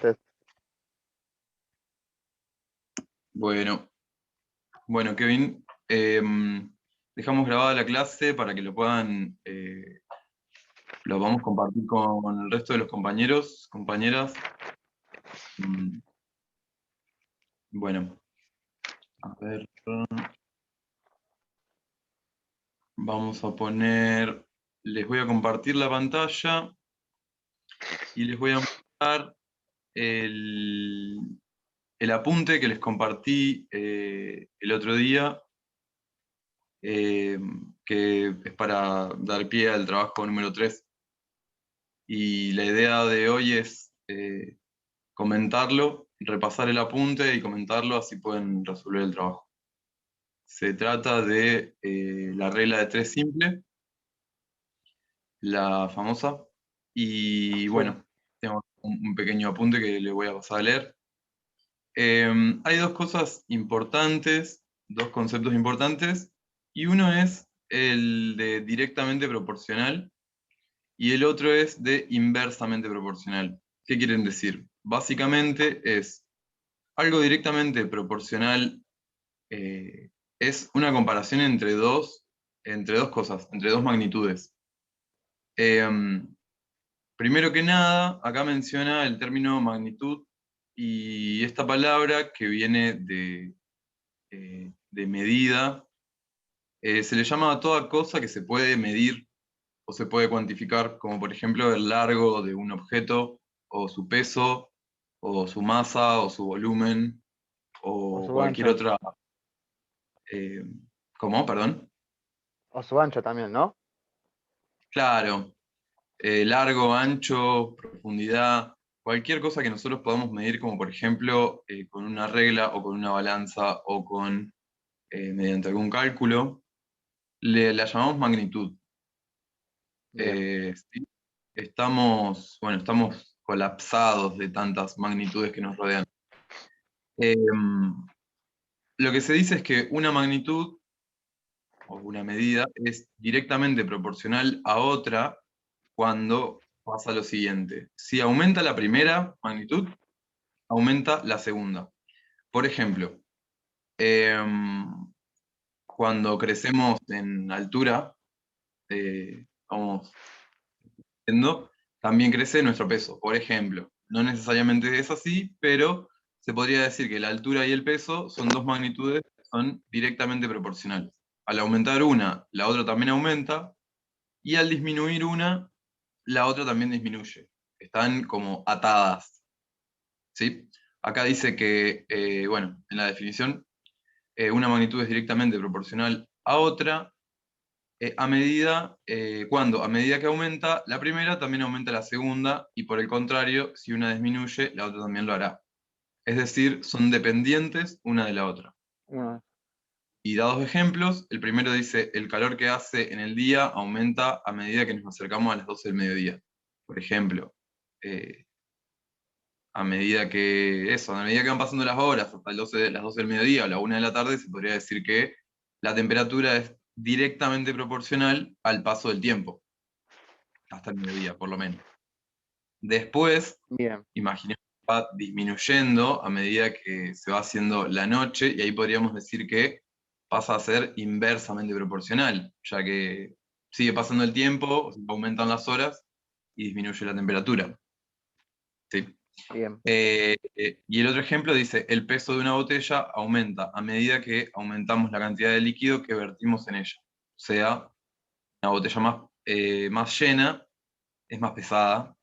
test. Bueno, Kevin, dejamos grabada la clase para que lo vamos a compartir con el resto de los compañeros, compañeras. Mm, Bueno, a ver, vamos a poner, les voy a compartir la pantalla y les voy a mostrar el, el apunte que les compartí el otro día, que es para dar pie al trabajo número 3. Y la idea de hoy es comentarlo, repasar el apunte y comentarlo, así pueden resolver el trabajo. Se trata de la regla de 3 simple, la famosa, y Sí, bueno, tengo un pequeño apunte que le voy a pasar a leer. Hay dos cosas importantes, dos conceptos importantes, y uno es el de directamente proporcional y el otro es de inversamente proporcional. ¿Qué quieren decir? Básicamente es algo directamente proporcional, es una comparación entre dos cosas, entre dos magnitudes. Eh, Primero que nada, acá menciona el término magnitud y esta palabra que viene de medida, se le llama a toda cosa que se puede medir o se puede cuantificar, como por ejemplo el largo de un objeto, o su peso, o su masa, o su volumen, o o su cualquier ancho. otra. eh, ¿Cómo? Perdón. O su ancho también, ¿no? Claro, largo, ancho, profundidad, cualquier cosa que nosotros podamos medir, como por ejemplo con una regla o con una balanza o con mediante algún cálculo, la llamamos magnitud. Bien. ¿Sí? Estamos colapsados de tantas magnitudes que nos rodean. Eh, lo que se dice es que una magnitud o una medida es directamente proporcional a otra cuando pasa lo siguiente. Si aumenta la primera magnitud, aumenta la segunda. Por ejemplo, cuando crecemos en altura, vamos creciendo, también crece nuestro peso. Por ejemplo, no necesariamente es así, pero se podría decir que la altura y el peso son dos magnitudes que son directamente proporcionales. Al aumentar una, la otra también aumenta, y al disminuir una, la otra también disminuye. Están como atadas, ¿sí? Acá dice que, bueno, en la definición, una magnitud es directamente proporcional a otra, a medida que aumenta la primera, también aumenta la segunda, y por el contrario, si una disminuye, la otra también lo hará. Es decir, son dependientes una de la otra. Uno. Y dados ejemplos, el primero dice, el calor que hace en el día aumenta a medida que nos acercamos a las 12 del mediodía. Por ejemplo, eh, a medida que van pasando las horas, hasta las 12 del mediodía o la 1 de la tarde, se podría decir que la temperatura es directamente proporcional al paso del tiempo, hasta el mediodía, por lo menos. Después, Bien. imaginemos que va disminuyendo a medida que se va haciendo la noche, y ahí podríamos decir que pasa a ser inversamente proporcional, ya que sigue pasando el tiempo, aumentan las horas y disminuye la temperatura. ¿Sí? Bien. Y el otro ejemplo dice, el peso de una botella aumenta a medida que aumentamos la cantidad de líquido que vertimos en ella. O sea, una botella más llena es más pesada,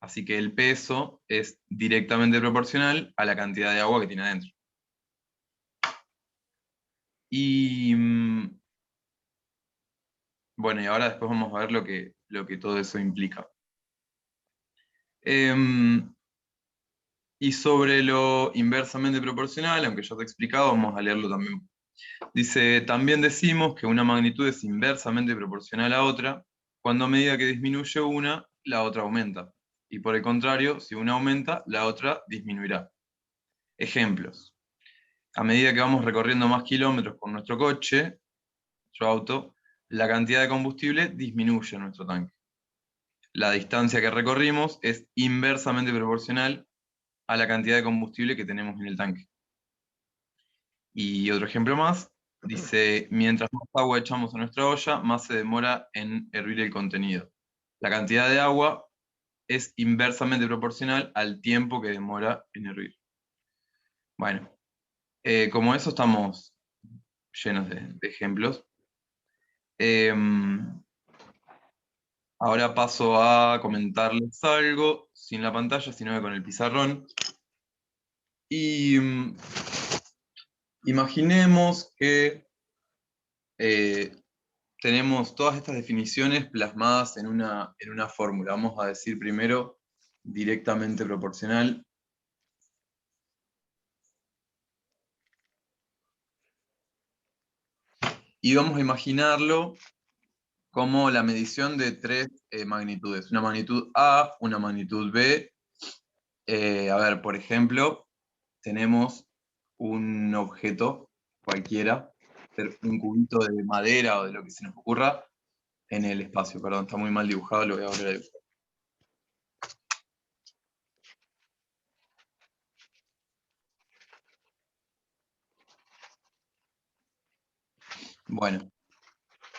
así que el peso es directamente proporcional a la cantidad de agua que tiene adentro. Y bueno, y ahora después vamos a ver lo que todo eso implica. Em, y sobre lo inversamente proporcional, aunque ya te he explicado, vamos a leerlo también. Dice, también decimos que una magnitud es inversamente proporcional a otra cuando a medida que disminuye una, la otra aumenta. Y por el contrario, si una aumenta, la otra disminuirá. Ejemplos. A medida que vamos recorriendo más kilómetros con nuestro coche, nuestro auto, la cantidad de combustible disminuye en nuestro tanque. La distancia que recorrimos es inversamente proporcional a la cantidad de combustible que tenemos en el tanque. Y otro ejemplo más, dice, mientras más agua echamos a nuestra olla, más se demora en hervir el contenido. La cantidad de agua es inversamente proporcional al tiempo que demora en hervir. Bueno, como eso estamos llenos de ejemplos. Ahora paso a comentarles algo, sin la pantalla, sino que con el pizarrón. Y imaginemos que tenemos todas estas definiciones plasmadas en una fórmula. Vamos a decir primero directamente proporcional. Y vamos a imaginarlo como la medición de tres magnitudes. Una magnitud A, una magnitud B. A ver, por ejemplo, tenemos un objeto cualquiera, un cubito de madera o de lo que se nos ocurra, en el espacio. Perdón, está muy mal dibujado, lo voy a volver a dibujar. Bueno,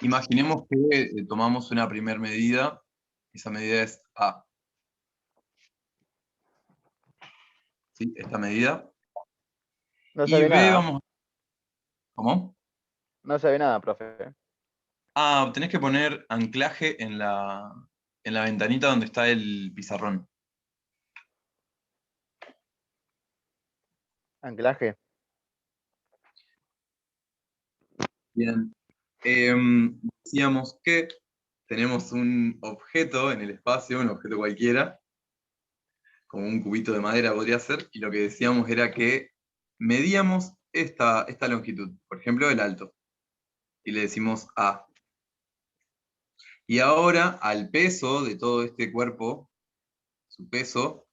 imaginemos que tomamos una primera medida, esa medida es A. ¿Sí? Esta medida. No se Y ve B nada. vamos... ¿Cómo? No se ve nada, profe. Ah, tenés que poner anclaje en la ventanita donde está el pizarrón. Anclaje. Bien. Decíamos que tenemos un objeto en el espacio, un objeto cualquiera, como un cubito de madera podría ser, y lo que decíamos era que medíamos esta longitud, por ejemplo, el alto, y le decimos A. Y ahora, al peso de todo este cuerpo, su peso,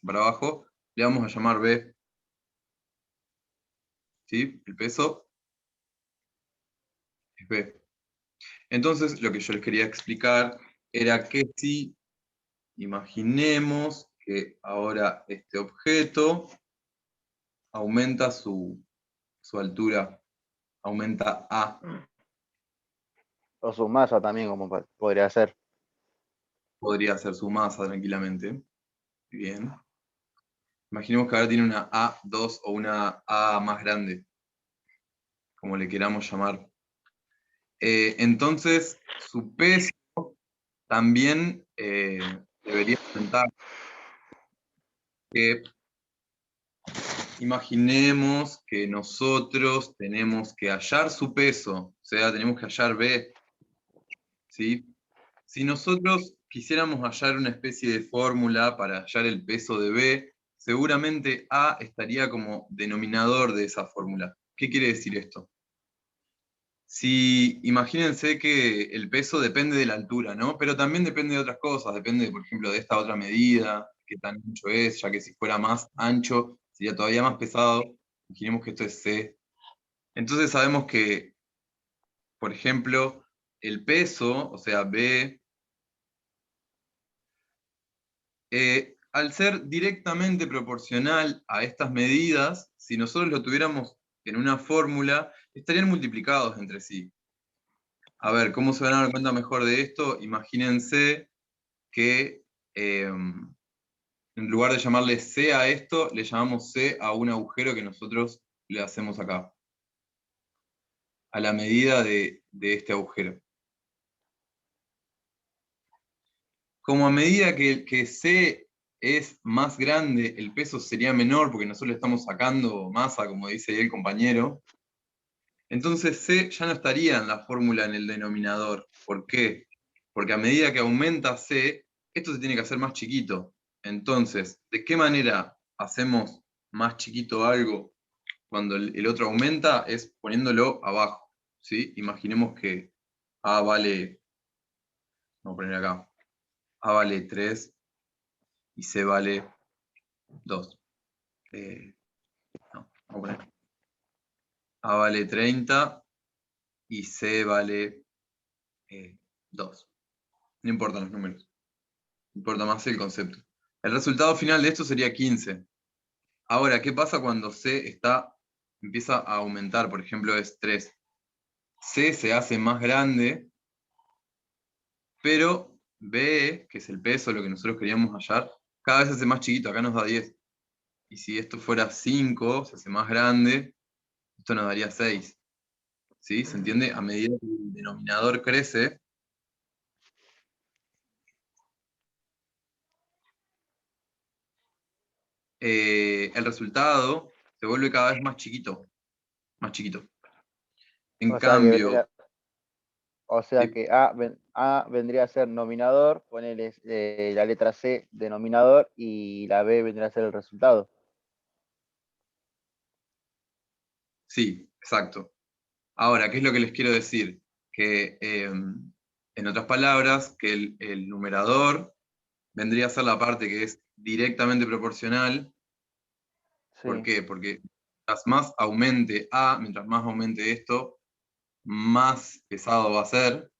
para abajo, le vamos a llamar B. ¿Sí? El peso es B. Entonces, lo que yo les quería explicar era que si imaginemos que ahora este objeto aumenta su altura, aumenta A. O su masa también, como podría ser. Podría ser su masa tranquilamente. Bien. Imaginemos que ahora tiene una A2 o una A más grande, como le queramos llamar. Entonces, su peso también debería aumentar. Que imaginemos que nosotros tenemos que hallar su peso, o sea, tenemos que hallar B. ¿Sí? Si nosotros quisiéramos hallar una especie de fórmula para hallar el peso de B, seguramente A estaría como denominador de esa fórmula. ¿Qué quiere decir esto? Si imagínense que el peso depende de la altura, ¿no? Pero también depende de otras cosas, depende, por ejemplo, de esta otra medida, qué tan ancho es, ya que si fuera más ancho sería todavía más pesado. Imaginemos que esto es C. Entonces sabemos que, por ejemplo, el peso, o sea, B, al ser directamente proporcional a estas medidas, si nosotros lo tuviéramos en una fórmula, estarían multiplicados entre sí. A ver, ¿cómo se van a dar cuenta mejor de esto? Imagínense que en lugar de llamarle C a esto, le llamamos C a un agujero que nosotros le hacemos acá, a la medida de este agujero. Como a medida que C es más grande, el peso sería menor, porque nosotros le estamos sacando masa, como dice ahí el compañero, entonces C ya no estaría en la fórmula en el denominador. ¿Por qué? Porque a medida que aumenta C, esto se tiene que hacer más chiquito. Entonces, ¿de qué manera hacemos más chiquito algo cuando el otro aumenta? Es poniéndolo abajo. ¿Sí? Imaginemos que A vale, vamos a poner acá, A vale 3 y C vale 2. No, vamos a poner A vale 30 y C vale 2. No importan los números, importa más el concepto. El resultado final de esto sería 15. Ahora, ¿qué pasa cuando C empieza a aumentar? Por ejemplo, es 3. C se hace más grande, pero B, que es el peso, lo que nosotros queríamos hallar, cada vez se hace más chiquito, acá nos da 10. Y si esto fuera 5, se hace más grande, esto nos daría 6. ¿Sí? ¿Se entiende? A medida que el denominador crece, el resultado se vuelve cada vez más chiquito, más chiquito. En O sea que cambio, ¿sí? A vendría a ser nominador, ponele la letra C denominador y la B vendría a ser el resultado. Sí, exacto. Ahora, ¿qué es lo que les quiero decir? Que, en otras palabras, que el numerador vendría a ser la parte que es directamente proporcional. ¿Por Sí, qué? Porque mientras más aumente A, mientras más aumente esto, más pesado va a ser.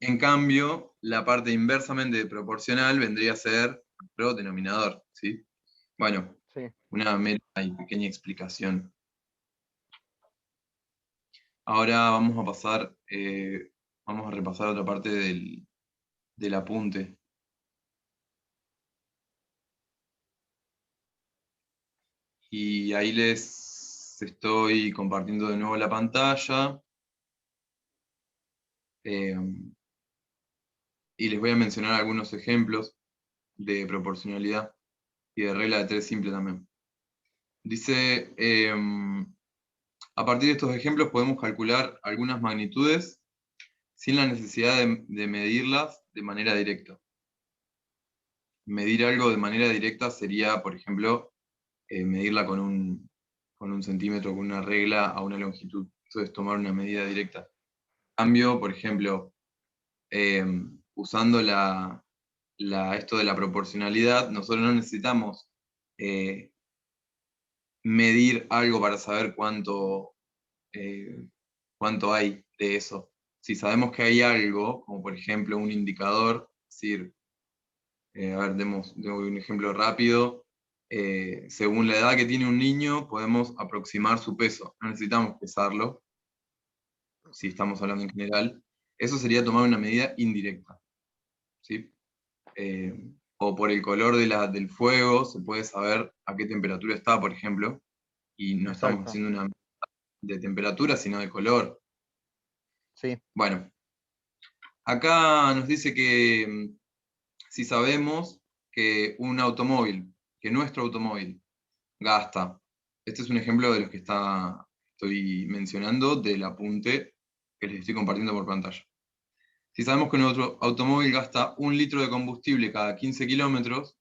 En cambio, la parte inversamente proporcional vendría a ser nuestro denominador, ¿sí? Bueno, sí. una mera y pequeña explicación. Ahora vamos a repasar otra parte del apunte. Y ahí les estoy compartiendo de nuevo la pantalla. eh, y les voy a mencionar algunos ejemplos de proporcionalidad y de regla de 3 simple también. Dice, a partir de estos ejemplos podemos calcular algunas magnitudes sin la necesidad de medirlas de manera directa. Medir algo de manera directa sería, por ejemplo, medirla con un centímetro, con una regla a una longitud. Eso es tomar una medida directa. En cambio, por ejemplo, usando esto de la proporcionalidad, nosotros no necesitamos eh, medir algo para saber cuánto hay de eso. Si sabemos que hay algo, como por ejemplo un indicador, es decir, a ver, demos un ejemplo rápido. Según la edad que tiene un niño, podemos aproximar su peso. No necesitamos pesarlo, si estamos hablando en general. Eso sería tomar una medida indirecta, ¿sí? O por el color del fuego se puede saber a qué temperatura está, por ejemplo, y no estamos Exacto. haciendo una de temperatura, sino de color. Sí, Bueno, acá nos dice que si sabemos que un automóvil, que nuestro automóvil gasta, este es un ejemplo de los que estoy mencionando del apunte que les estoy compartiendo por pantalla. Si sabemos que nuestro automóvil gasta 1 litro de combustible cada 15 kilómetros,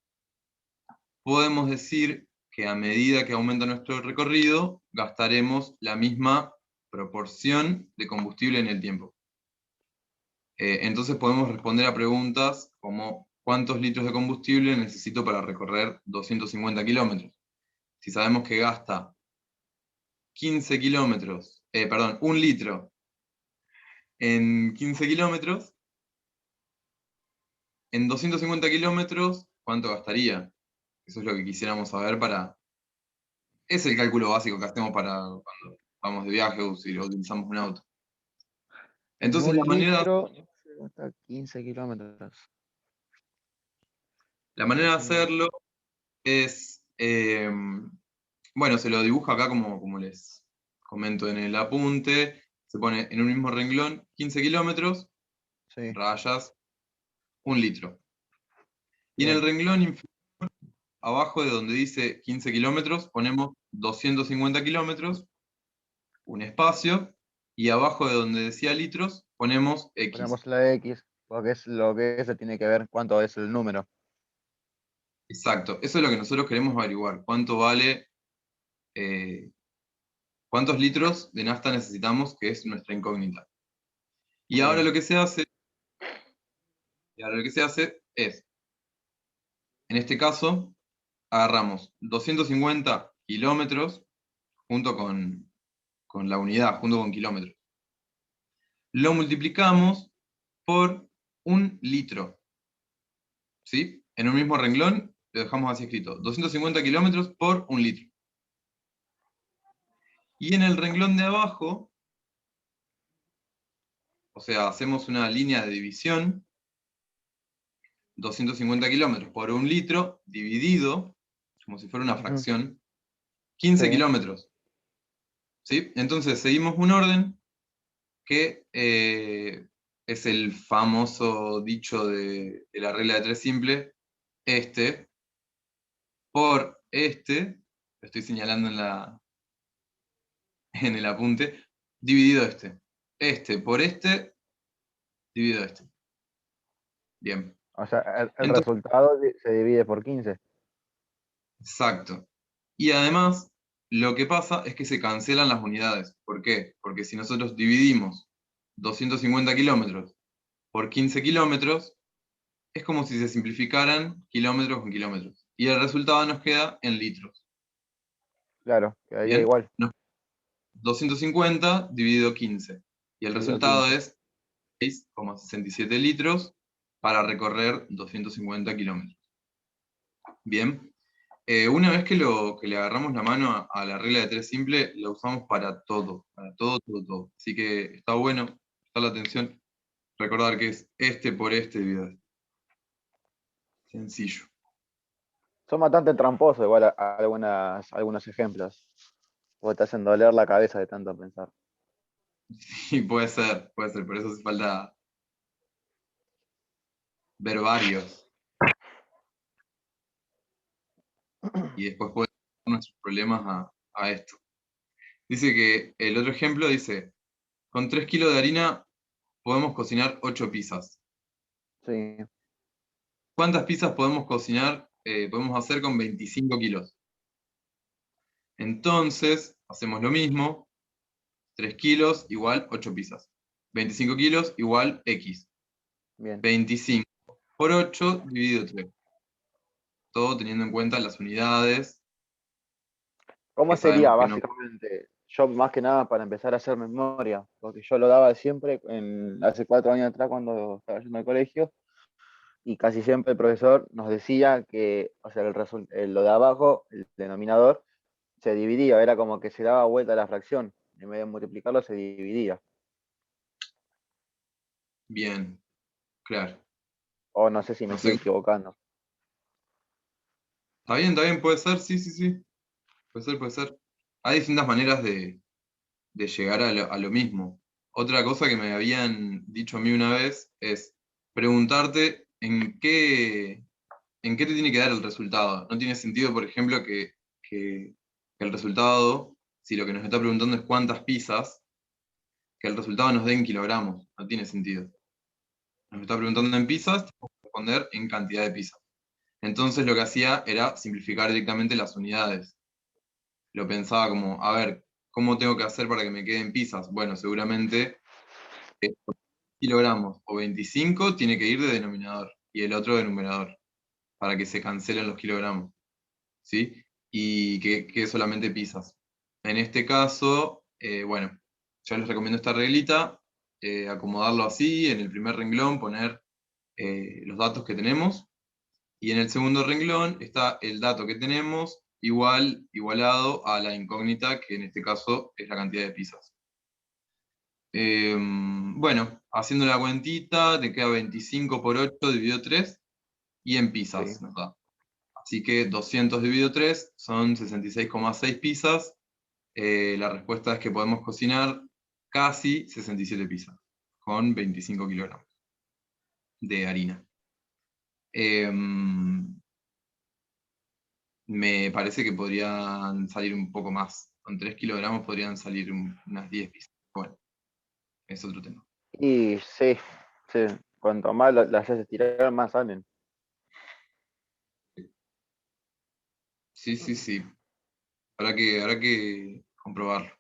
podemos decir que a medida que aumenta nuestro recorrido, gastaremos la misma proporción de combustible en el tiempo. Entonces podemos responder a preguntas como ¿cuántos litros de combustible necesito para recorrer 250 kilómetros? Si sabemos que gasta 15 kilómetros, perdón, 1 litro en 15 kilómetros, en 250 kilómetros, ¿cuánto gastaría? Eso es lo que quisiéramos saber Es el cálculo básico que hacemos para cuando vamos de viaje o si utilizamos un auto. en Entonces un litro, hasta 15 kilómetros. la manera de En hacerlo es, bueno, se lo dibuja acá como les comento en el apunte. Se pone en un mismo renglón 15 kilómetros, sí, rayas, 1 litro. Y en el bien. renglón inferior, abajo de donde dice 15 kilómetros, ponemos 250 kilómetros, un espacio, y abajo de donde decía litros, ponemos X. Ponemos la X, porque es lo que se tiene que ver cuánto es el número. Exacto, eso es lo que nosotros queremos averiguar. ¿Cuánto vale, eh, cuántos litros de nafta necesitamos, que es nuestra incógnita? Y ahora Sí, lo que se hace, es, en este caso, agarramos 250 kilómetros junto con la unidad, junto con kilómetros. Lo multiplicamos por 1 litro. ¿sí? En un mismo renglón lo dejamos así escrito, 250 kilómetros por 1 litro. Y en el renglón de abajo, o sea, hacemos una línea de división, 250 kilómetros por 1 litro, dividido, como si fuera una Ujú. fracción, 15 Sí. kilómetros, ¿sí? Entonces seguimos un orden que es el famoso dicho de la regla de 3 simple, este por este, lo estoy señalando en el apunte, dividido este. Este por este, dividido este. Bien. O sea, el Entonces, resultado se divide por 15. exacto. Y además, lo que pasa es que se cancelan las unidades. ¿Por qué? Porque si nosotros dividimos 250 kilómetros por 15 kilómetros, es como si se simplificaran kilómetros con kilómetros. Y el resultado nos queda en litros. Claro, quedaría ¿Bien? igual. 250 dividido 15. Y el Dividido resultado 15. es 6,67 litros para recorrer 250 kilómetros. Bien. Una vez que le agarramos la mano a la regla de 3 simple, la usamos para todo, todo, todo. Así que está bueno, está la atención, recordar que es este por este dividido este. Sencillo. Son bastante tramposos igual algunos ejemplos. Porque te hacen doler la cabeza de tanto pensar. Sí, puede ser, por eso hace falta ver varios y después poder nuestros problemas a esto. Dice que el otro ejemplo dice, con 3 kilos de harina podemos cocinar 8 pizzas. Sí. ¿Cuántas pizzas podemos cocinar, podemos hacer con 25 kilos? Entonces, hacemos lo mismo, 3 kilos igual 8 pizzas. 25 kilos igual X. Bien. 25 por 8 dividido 3. Todo teniendo en cuenta las unidades, ¿Cómo que sería sabemos que no. básicamente? Yo más que nada para empezar a hacer memoria, porque yo lo daba siempre hace 4 años atrás cuando estaba yendo al colegio, y casi siempre el profesor nos decía que, o sea, lo de abajo, el denominador, se dividía, era como que se daba vuelta la fracción, en vez de multiplicarlo se dividía. Bien, claro. O no sé si me No estoy sé. equivocando. Está bien, puede ser, sí, sí, sí. Puede ser, puede ser. Hay distintas maneras de llegar a lo mismo. Otra cosa que me habían dicho a mí una vez es preguntarte en qué te tiene que dar el resultado. No tiene sentido, por ejemplo, que el resultado, si lo que nos está preguntando es cuántas pizzas, que el resultado nos dé en kilogramos. No tiene sentido. Nos está preguntando en pizzas, tenemos que responder en cantidad de pizzas. Entonces lo que hacía era simplificar directamente las unidades. Lo pensaba como, a ver, ¿cómo tengo que hacer para que me queden pizzas? Bueno, seguramente kilogramos o 25 tiene que ir de denominador y el otro de numerador, para que se cancelen los kilogramos, ¿sí? Y que quede solamente pizzas. En este caso, bueno, yo les recomiendo esta reglita, acomodarlo así, en el primer renglón poner los datos que tenemos, y en el segundo renglón está el dato que tenemos igualado a la incógnita, que en este caso es la cantidad de pizzas. Bueno, haciendo la cuentita, te queda 25 por 8 dividido 3, y en Sí. pizzas nos da. Así que 200 dividido 3 son 66,6 pizzas. La respuesta es que podemos cocinar casi 67 pizzas, con 25 kilogramos de harina. Me parece que podrían salir un poco más. Con 3 kilogramos podrían salir unas 10 pizzas. Bueno, es otro tema. Y sí, sí. Cuanto más las haces tirar, más salen. Sí, sí, sí. Habrá que comprobarlo.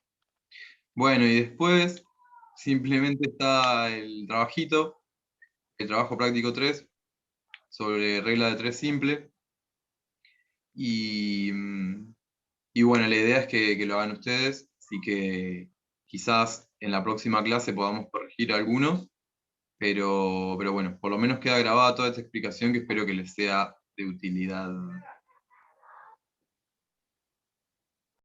Bueno, y después simplemente está el trabajito, el trabajo práctico 3 sobre regla de 3 simple. Y, y bueno, la idea es que lo hagan ustedes, así que quizás en la próxima clase podamos corregir algunos pero bueno, por lo menos queda grabada toda esta explicación que espero que les sea de utilidad.